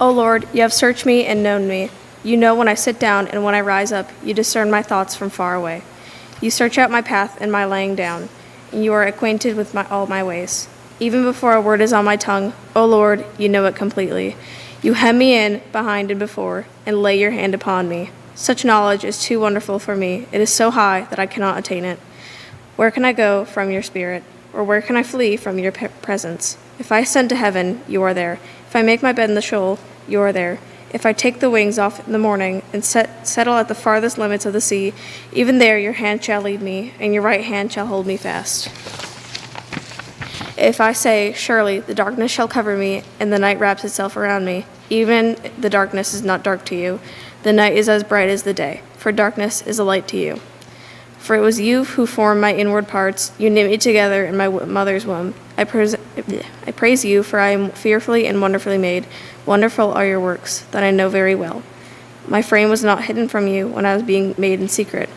O Lord, you have searched me and known me. You know when I sit down and when I rise up. You discern my thoughts from far away. You search out my path and my laying down, and you are acquainted with all my ways. Even before a word is on my tongue, O Lord, you know it completely. You hem me in behind and before, and lay your hand upon me. Such knowledge is too wonderful for me. It is so high that I cannot attain it. Where can I go from your spirit? Or where can I flee from your presence? If I ascend to heaven, you are there. If I make my bed in the Sheol, you are there. If I take the wings off in the morning and settle at the farthest limits of the sea, even there your hand shall lead me, and your right hand shall hold me fast. If I say, surely the darkness shall cover me, and the night wraps itself around me, even the darkness is not dark to you. The night is as bright as the day, for darkness is a light to you. For it was you who formed my inward parts. You knit me together in my mother's womb. I praise you, for I am fearfully and wonderfully made. Wonderful are your works, that I know very well. My frame was not hidden from you when I was being made in secret.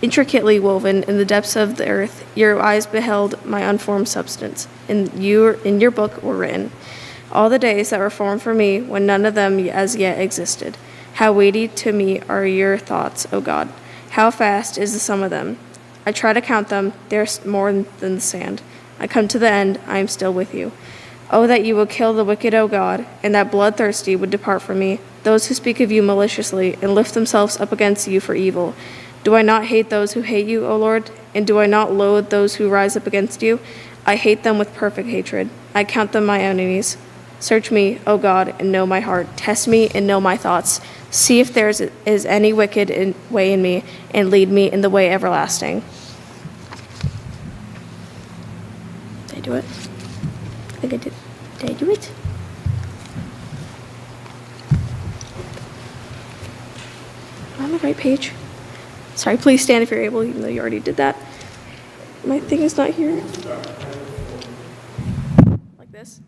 Intricately woven in the depths of the earth, your eyes beheld my unformed substance. In your book were written all the days that were formed for me, when none of them as yet existed. How weighty to me are your thoughts, O God! How vast is the sum of them! I try to count them, they are more than the sand. I come to the end, I am still with you. Oh, that you would kill the wicked, O God, and that bloodthirsty would depart from me, those who speak of you maliciously and lift themselves up against you for evil. Do I not hate those who hate you, O Lord? And do I not loathe those who rise up against you? I hate them with perfect hatred. I count them my enemies. Search me, O God, and know my heart. Test me and know my thoughts. See if there is any wicked way in me, and lead me in the way everlasting. Did I do it? I think I did. Did I do it? Am I on the right page? Sorry, please stand if you're able, even though you already did that. My thing is not here. Like this.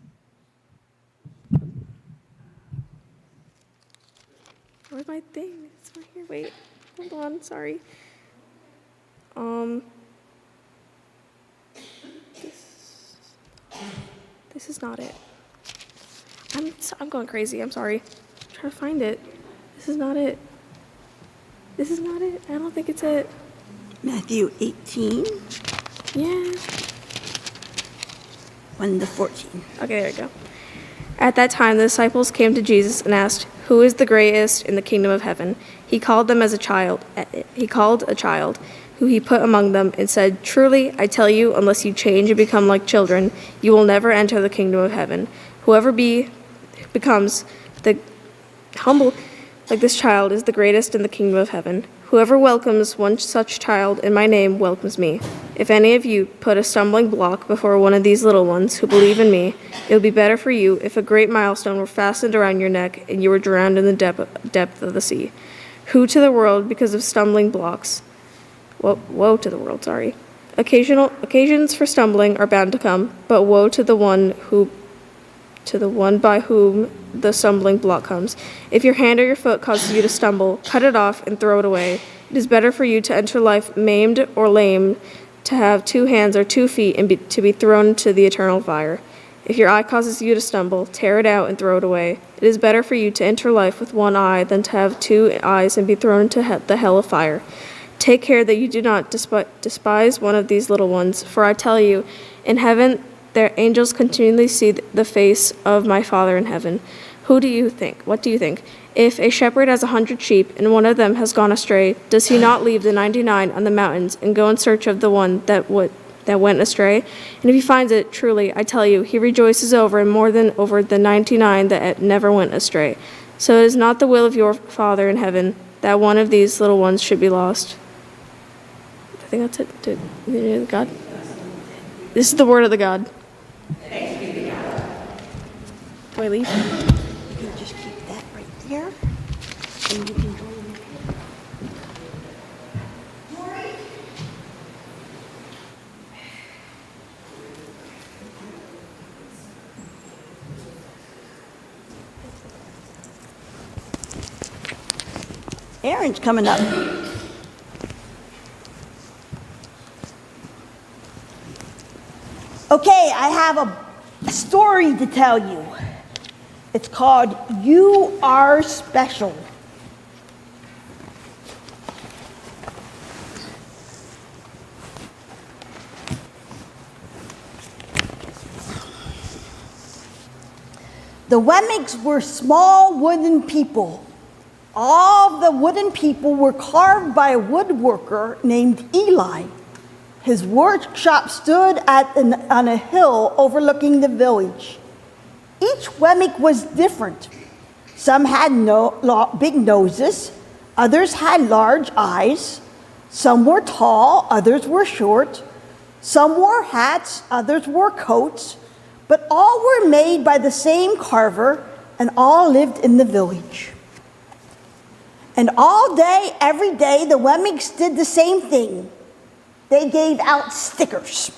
Where's my thing? It's not here. Wait. Hold on. Sorry. This is not it. I'm going crazy. I'm sorry. I'm trying to find it. This is not it. This is not it. I don't think it's it. Matthew 18, Yeah. 1 to 14. Okay, there you go. At that time, the disciples came to Jesus and asked, "Who is the greatest in the kingdom of heaven?" He called a child, who he put among them, and said, "Truly, I tell you, unless you change and become like children, you will never enter the kingdom of heaven. Whoever becomes the humble like this child is the greatest in the kingdom of heaven. Whoever welcomes one such child in my name welcomes me. If any of you put a stumbling block before one of these little ones who believe in me, it would be better for you if a great millstone were fastened around your neck and you were drowned in the depth of the sea. Woe to the world because of stumbling blocks. Woe to the world, sorry. Occasions for stumbling are bound to come, but woe to the one by whom the stumbling block comes. If your hand or your foot causes you to stumble, cut it off and throw it away. It is better for you to enter life maimed or lame, to have 2 hands or 2 feet, and to be thrown into the eternal fire. If your eye causes you to stumble, tear it out and throw it away. It is better for you to enter life with 1 eye than to have 2 eyes and be thrown into the hell of fire. Take care that you do not despise one of these little ones, for I tell you, in heaven their angels continually see the face of my Father in heaven. What do you think? If a shepherd has 100 sheep, and one of them has gone astray, does he not leave the 99 on the mountains and go in search of the one that went astray? And if he finds it, truly, I tell you, he rejoices more than over the 99 that never went astray. So it is not the will of your Father in heaven that one of these little ones should be lost. I think that's it. God. This is the word of the God. Thanks be to God. Do I leave? You can just keep that right there, and you can join me. Aaron's coming up. Okay, I have a story to tell you. It's called You Are Special. The Wemmicks were small wooden people. All the wooden people were carved by a woodworker named Eli. His workshop stood on a hill overlooking the village. Each Wemmick was different. Some had big noses, others had large eyes. Some were tall, others were short. Some wore hats, others wore coats. But all were made by the same carver, and all lived in the village. And all day, every day, the Wemmicks did the same thing. They gave out stickers.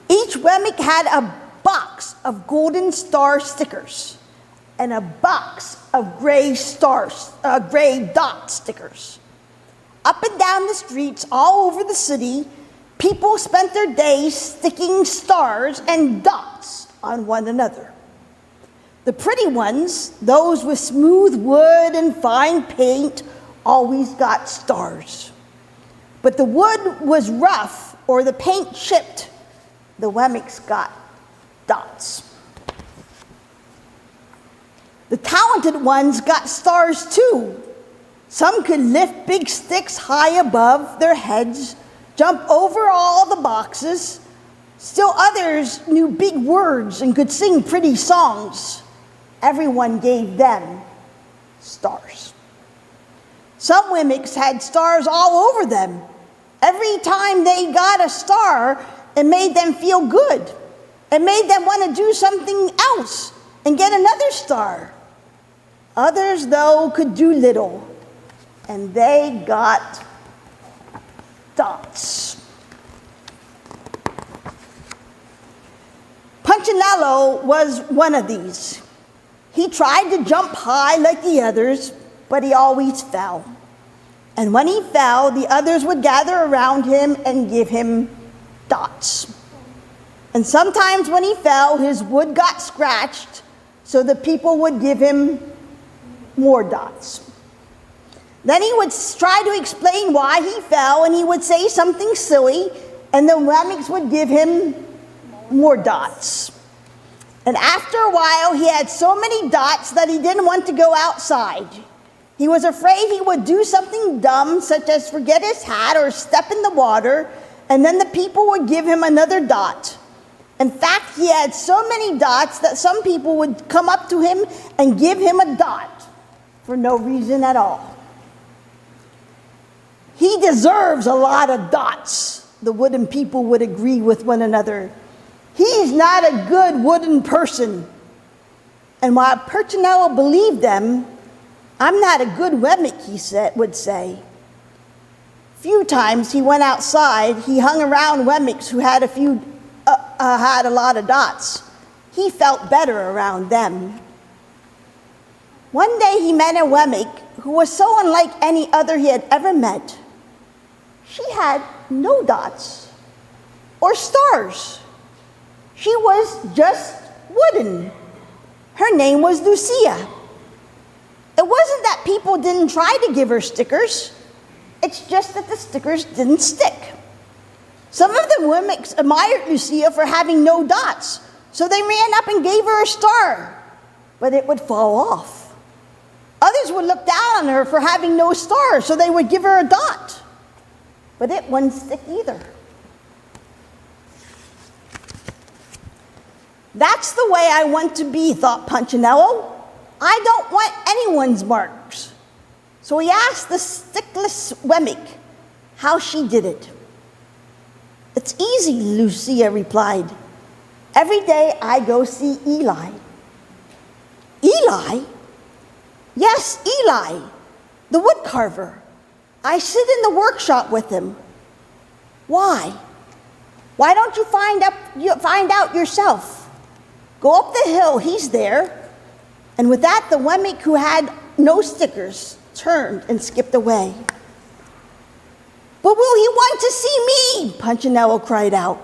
Each Wemmick had a box of golden star stickers and a box of gray dot stickers. Up and down the streets all over the city, people spent their days sticking stars and dots on one another. The pretty ones, those with smooth wood and fine paint, always got stars. But the wood was rough or the paint chipped, the Wemmicks got dots. The talented ones got stars too. Some could lift big sticks high above their heads, jump over all the boxes. Still others knew big words and could sing pretty songs. Everyone gave them stars. Some Wemmicks had stars all over them. Every time they got a star, it made them feel good. It made them want to do something else and get another star. Others, though, could do little, and they got dots. Punchinello was one of these. He tried to jump high like the others, but he always fell. And when he fell, the others would gather around him and give him dots. And sometimes when he fell, his wood got scratched, so the people would give him more dots. Then he would try to explain why he fell, and he would say something silly, and the Wemmicks would give him more dots. And after a while, he had so many dots that he didn't want to go outside. He was afraid he would do something dumb, such as forget his hat or step in the water, and then the people would give him another dot. In fact, he had so many dots that some people would come up to him and give him a dot for no reason at all. He deserves a lot of dots, the wooden people would agree with one another. He's not a good wooden person. And while Punchinello believed them, I'm not a good Wemmick, he would say. Few times he went outside, he hung around Wemmicks who had a lot of dots. He felt better around them. One day he met a Wemmick who was so unlike any other he had ever met. She had no dots or stars. She was just wooden. Her name was Lucia. It wasn't that people didn't try to give her stickers. It's just that the stickers didn't stick. Some of the Wemmicks admired Lucia for having no dots, so they ran up and gave her a star, but it would fall off. Others would look down on her for having no stars, so they would give her a dot, but it wouldn't stick either. That's the way I want to be, thought Punchinello. I don't want anyone's marks. So he asked the stickless Wemmick how she did it. It's easy, Lucia replied. Every day I go see Eli. Eli? Yes, Eli, the wood carver. I sit in the workshop with him. Why? Why don't you find out yourself? Go up the hill, he's there. And with that, the Wemmick who had no stickers turned and skipped away. But will he want to see me? Punchinello cried out.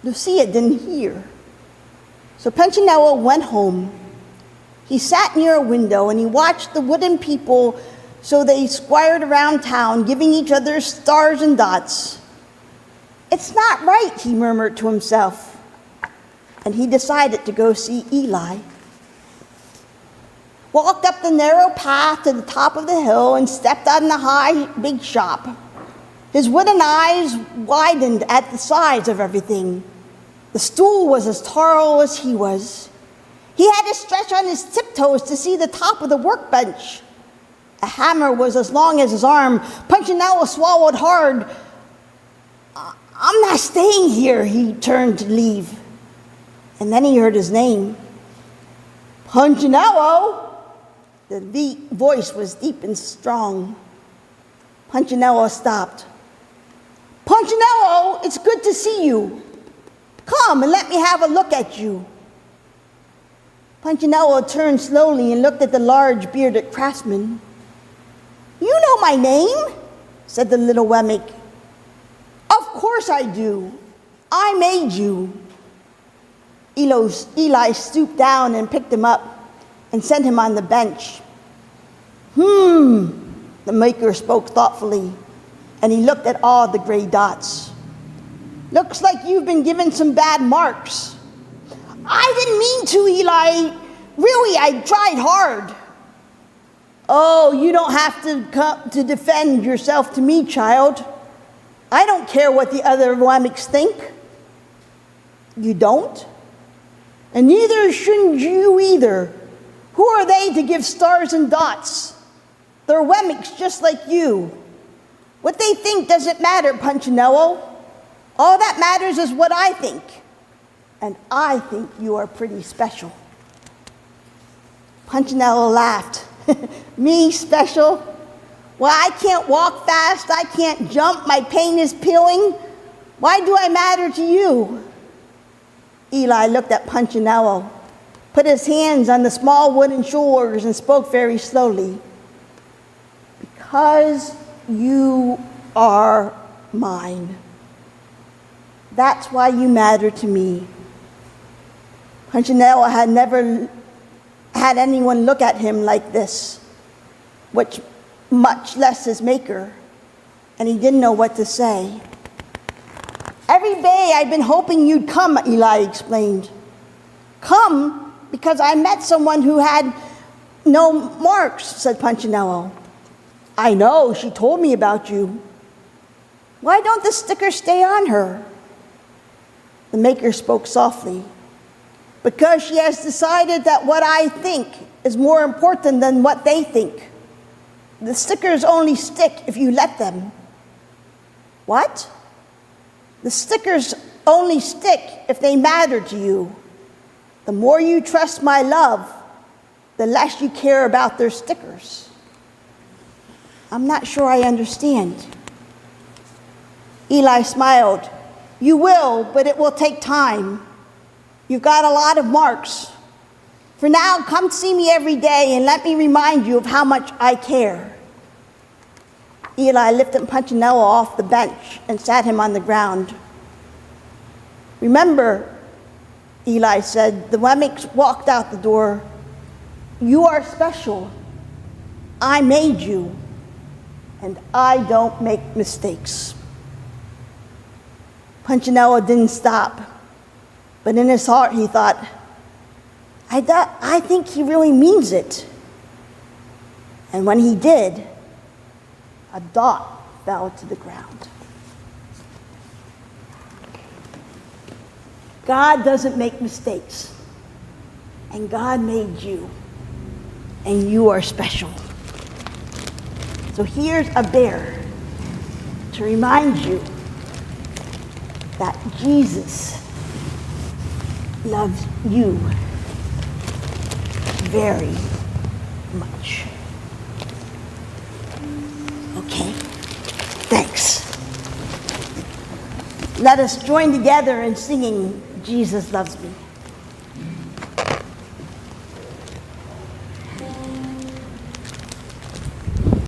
Lucia didn't hear. So Punchinello went home He sat near a window and he watched the wooden people, so they squired around town, giving each other stars and dots. "It's not right," he murmured to himself, and he decided to go see Eli. Walked up the narrow path to the top of the hill and stepped on the high big shop. His wooden eyes widened at the size of everything. The stool was as tall as he was. He had to stretch on his tiptoes to see the top of the workbench. A hammer was as long as his arm. Punchinello swallowed hard. "I'm not staying here," he turned to leave. And then he heard his name. "Punchinello!" The voice was deep and strong. Punchinello stopped. "Punchinello, it's good to see you. Come and let me have a look at you." Punchinello turned slowly and looked at the large bearded craftsman. "You know my name," said the little Wemmick. "Of course I do. I made you." Eli stooped down and picked him up and set him on the bench. The maker spoke thoughtfully, and he looked at all the gray dots. "Looks like you've been given some bad marks." "I didn't mean to, Eli. Really, I tried hard." "Oh, you don't have to come to defend yourself to me, child. I don't care what the other Wemmicks think." "You don't? And neither shouldn't you either. Who are they to give stars and dots? They're Wemmicks just like you. What they think doesn't matter, Punchinello. All that matters is what I think. And I think you are pretty special." Punchinello laughed. "Me special? Well, I can't walk fast. I can't jump. My paint is peeling. Why do I matter to you?" Eli looked at Punchinello, put his hands on the small wooden shoulders, and spoke very slowly. "Because you are mine. That's why you matter to me." Punchinello had never had anyone look at him like this, much less his maker, and he didn't know what to say. "Every day I've been hoping you'd come," Eli explained. "Come because I met someone who had no marks," said Punchinello. "I know, she told me about you." "Why don't the stickers stay on her?" The maker spoke softly. "Because she has decided that what I think is more important than what they think. The stickers only stick if you let them." "What?" "The stickers only stick if they matter to you. The more you trust my love, the less you care about their stickers." "I'm not sure I understand." Eli smiled. "You will, but it will take time. You've got a lot of marks. For now, come see me every day and let me remind you of how much I care." Eli lifted Punchinello off the bench and sat him on the ground. "Remember," Eli said, "the Wemmicks walked out the door. You are special. I made you, and I don't make mistakes." Punchinello didn't stop, but in his heart he thought, I think he really means it. And when he did, a dot fell to the ground. God doesn't make mistakes, and God made you, and you are special. So here's a bear to remind you that Jesus loves you very much. Okay, thanks. Let us join together in singing "Jesus Loves Me."